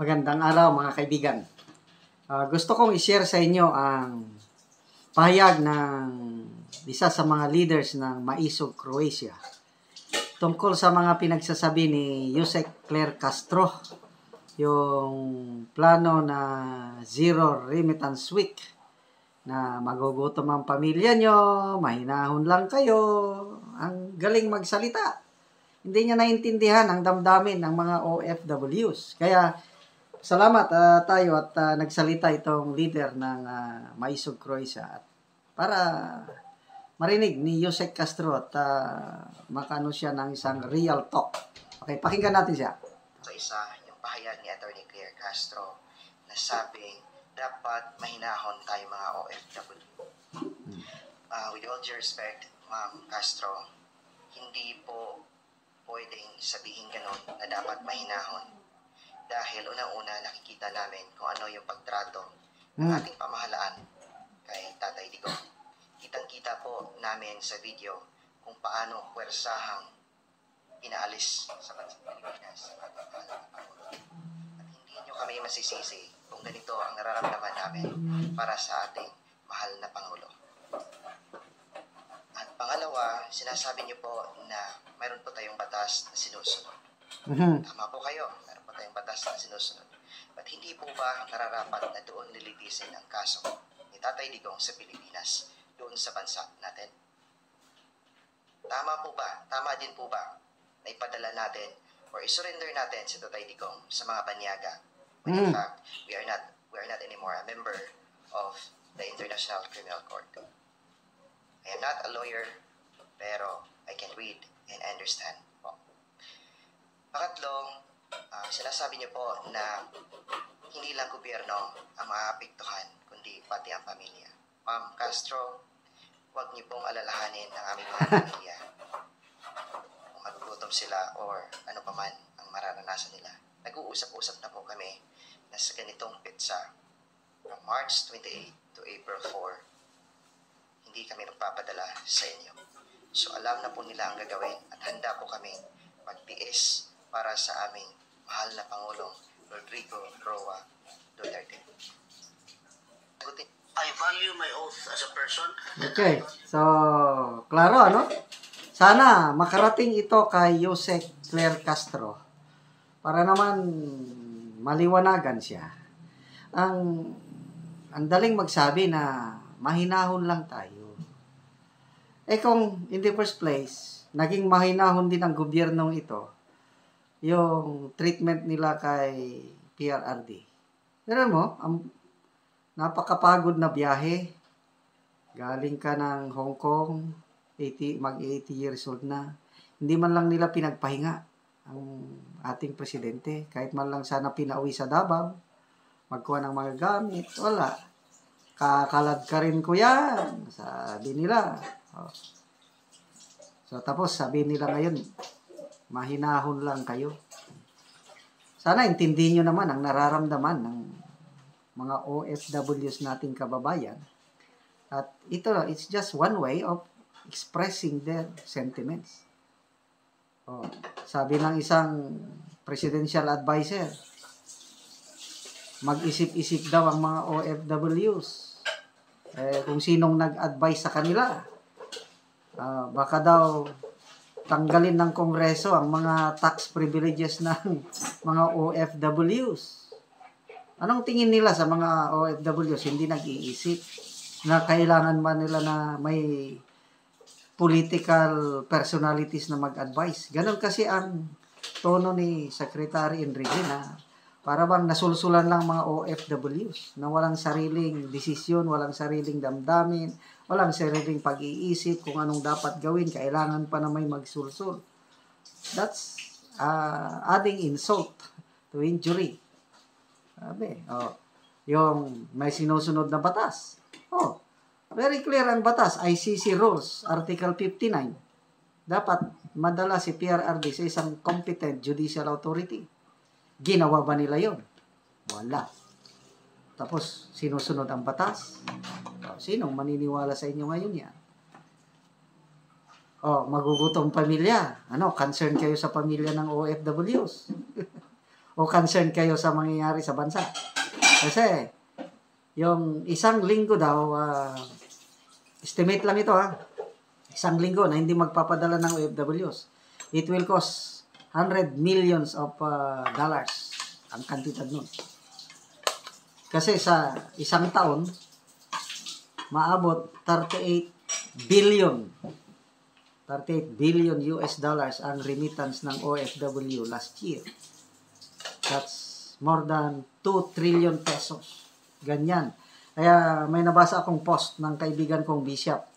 Magandang araw mga kaibigan. Gusto kong i-share sa inyo ang pahayag ng isa sa mga leaders ng Maisog Croatia tungkol sa mga pinagsasabi ni Josek Claire Castro, yung plano na Zero Remittance Week, na magugutom ang pamilya nyo, mahinahon lang kayo. Ang galing magsalita. Hindi niya naintindihan ang damdamin ng mga OFWs. Kaya salamat tayo at nagsalita itong leader ng Maisog Croatia para marinig ni Josek Castro at makano siya ng isang real talk. Okay, pakinggan natin siya. Sa isa, yung pahayag ni Atty. Claire Castro na sabing dapat mahinahon tayo mga OFW. With all due respect, Ma'am Castro, hindi po pwedeng sabihin ganun na dapat mahinahon. Dahil unang-una nakikita namin kung ano yung pagtrato ng ating pamahalaan kay Tatay Digong. Kitang-kita po namin sa video kung paano puwersahang inaalis sa bansang Pilipinas ang ating mahal na Pangulo. At hindi nyo kami masisisi kung ganito ang nararamdaman namin para sa ating mahal na Pangulo. At pangalawa, sinasabi nyo po na mayroon po tayong batas na sinusunod. Tama po kayo, meron pa tayong batas na sinusunod. But hindi po ba nararapat na doon nilitisin ang kaso ni Tatay Digong sa Pilipinas, doon sa bansa natin? Tama po ba? Tama din po ba na ipadala natin or isurrender natin si Tatay Digong sa mga banyaga? When in fact, we are not anymore a member of the International Criminal Court. I am not a lawyer, pero I can read and understand po. Pangatlo, sinasabi niyo po na hindi lang gobyerno ang maapektuhan, kundi pati ang pamilya. Ma'am Castro, huwag niyo pong alalahanin ang aming mga pamilya. Kung magugutom sila or ano pa man ang mararanasan nila. Nag-uusap-usap na po kami na sa ganitong petsa from March 28 to April 4, hindi kami magpapadala sa inyo. So alam na po nila ang gagawin at handa po kami magtiis para sa aming mahal na Pangulong Rodrigo Roa Duterte. I value my oath as a person. Okay, so klaro ano? Sana makarating ito kay Josek Claire Castro para naman maliwanagan siya. Ang daling magsabi na mahinahon lang tayo. Kung in the first place, naging mahinahon din ang gobyernong ito, yung treatment nila kay PRRD. Pero mo, napakapagod na biyahe. Galing ka ng Hong Kong, mag-80 years old na. Hindi man lang nila pinagpahinga ang ating presidente. Kahit man lang sana pinauwi sa Davao, magkuha ng mga gamit. Wala. Kakalad ka rin ko yan. Sabi nila. So tapos sabi nila ngayon, mahinahon lang kayo. Sana intindihin nyo naman ang nararamdaman ng mga OFWs nating kababayan. At ito, it's just one way of expressing their sentiments. Sabi ng isang presidential advisor, mag-isip-isip daw ang mga OFWs. Kung sinong nag-advise sa kanila, baka daw tanggalin ng Kongreso ang mga tax privileges ng mga OFWs. Anong tingin nila sa mga OFWs? Hindi nag-iisip na kailangan ba nila na may political personalities na mag-advise. Ganon kasi ang tono ni Secretary Enrique na para bang nasulsulan lang mga OFWs na walang sariling desisyon, walang sariling damdamin, walang sariling pag-iisip kung anong dapat gawin, kailangan pa na may magsulsul. That's adding insult to injury. Sabi, yung may sinusunod na batas. Very clear ang batas, ICC Rules, Article 59. Dapat madala si PRRD sa isang competent judicial authority. Ginawa ba nila yon? Wala. Tapos, sinusunod ang batas. Sinong maniniwala sa inyo ngayon yan? Magugutom pamilya. Concern kayo sa pamilya ng OFWs. o concerned kayo sa mangyayari sa bansa. Kasi, yung isang linggo daw, estimate lang ito isang linggo na hindi magpapadala ng OFWs. It will cost 100 millions of dollars ang kantidad nun. Kasi sa isang taon, maabot 38 billion US dollars ang remittance ng OFW last year. That's more than 2 trillion pesos. Ganyan. Kaya may nabasa akong post ng kaibigan kong bishop.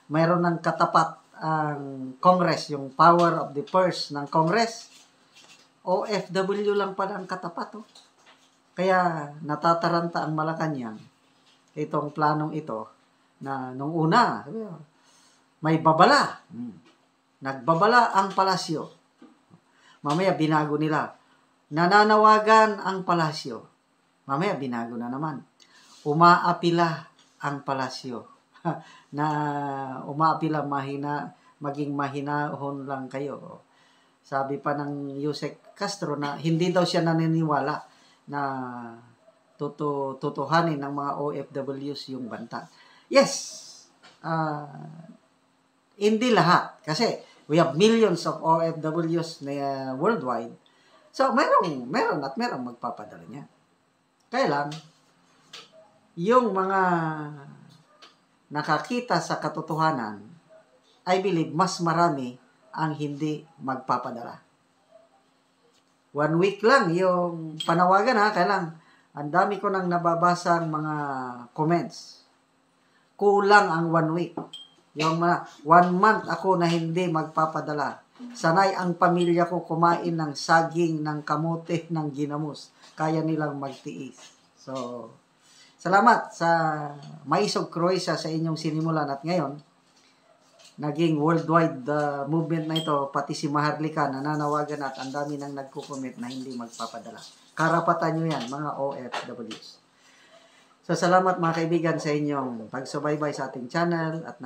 Mayroon ng katapat ang Congress, yung power of the purse ng Congress. OFW lang pala ang katapat. Kaya natataranta ang Malacanang itong planong ito na nung una, may babala. Nagbabala ang palasyo. Mamaya binago nila. Nananawagan ang palasyo. Mamaya binago na naman. Umaapila ang palasyo. Na umaapila maging mahinahon lang kayo. Sabi pa ng Yusek Castro na hindi daw siya naniniwala na tutuhanin ng mga OFWs yung banta. Yes, hindi lahat. Kasi we have millions of OFWs na worldwide. So, meron magpapadala niya. Kaya lang, yung mga nakakita sa katotohanan, I believe mas marami ang hindi magpapadala. 1 week lang yung panawagan kaya lang, ang dami ko nang nababasang mga comments. Kulang ang 1 week. Yung 1 month ako na hindi magpapadala. Sanay ang pamilya ko kumain ng saging, ng kamote, ng ginamos. Kaya nilang magtiis. So, salamat sa Maisog Croatia sa inyong sinimulan at ngayon, naging worldwide movement na ito, pati si Maharlika nananawagan at ang dami nang nagko-comment na hindi magpapadala. Karapatan nyo yan, mga OFWs. So, salamat mga kaibigan sa inyong pagsubaybay sa ating channel at